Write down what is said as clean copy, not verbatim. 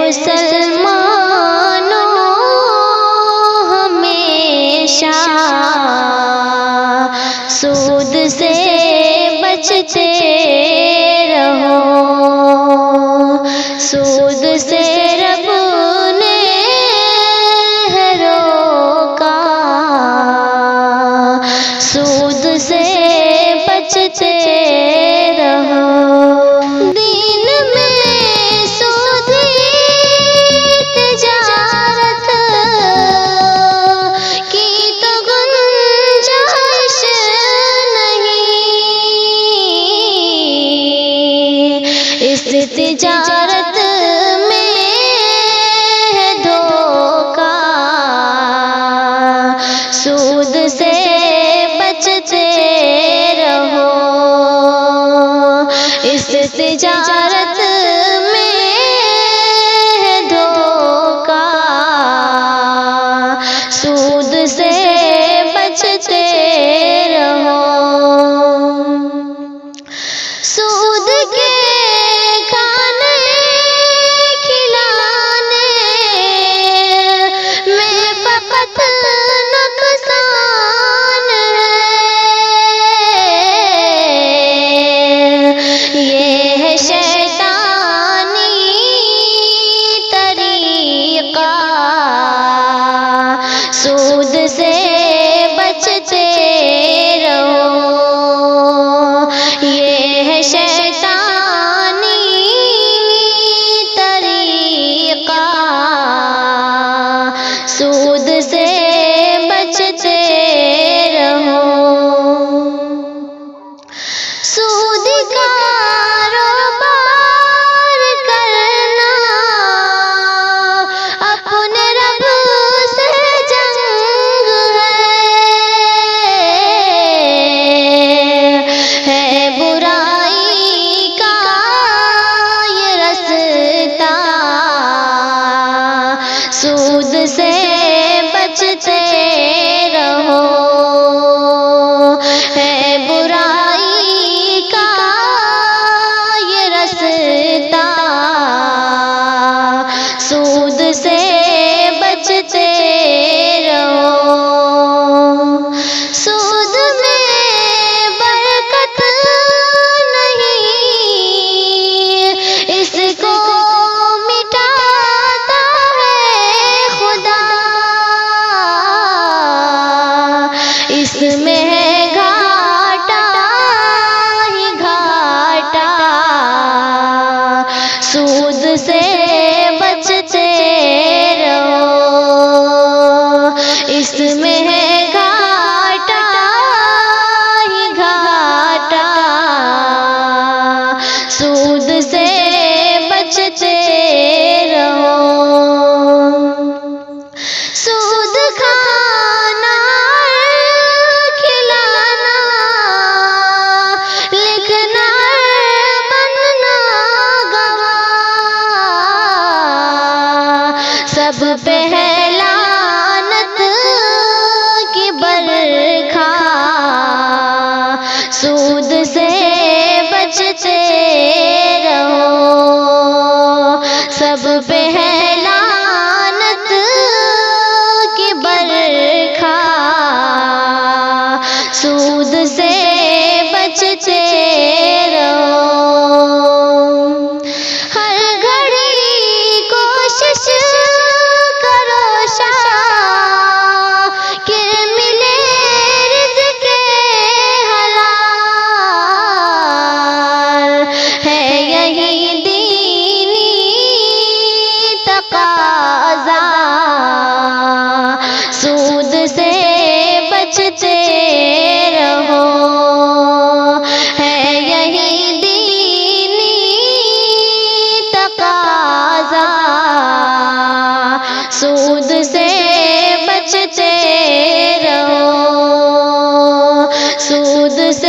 مسلمانوں ہمیشہ سود سے بچتے رہو، سود سے رب نے ہے روکا، سود سے بچتے رہو۔ دین میں سودی تجارت کی تو گنجائش نہیں، اس تجارت میں ہے دھوکا، سود سے بچتے رہو، اس تجارت میں ہے دھوکا، سود سے بچتے رہو۔ سود کے کھانے کھلانے میں فقط نقصان ہے، یہ ہے شیطانی طریقہ، سود سے بچتے رہو، یہ ہے شیطانی طریقہ، سود سے بچتے رہو۔ سود کاروبار کرنا اپنے رب سے جنگ ہے برائی کا یہ رستہ، سود سے بچتے رہو، ہے برائی کا یہ رستہ، سود سے بچتے رہو۔ سود میں برکت نہیں، اس کو مٹاتا ہے خدا، اس میں ہے گھاٹا ہی گھاٹا، سود سے بچتے رہو، اس میں ہے گھاٹا ہی گھاٹا، سود سے بچتے رہو۔ سود کھانا کھلانا لکھنا بننا گواہ، سب پہ ہے لعنت کی برکھا، سود سے بچتے رہو، سب پہ ہے لعنت کی برکھا، سود سے بچتے رہو۔ ہر گھڑی کوشش کرو کہ ملے رزق حلال، ہے یہی دینی تقاضا، سود سے بچتے رہو، ہے یہی دینی تقاضا، سود سے بچتے رہو، سود سے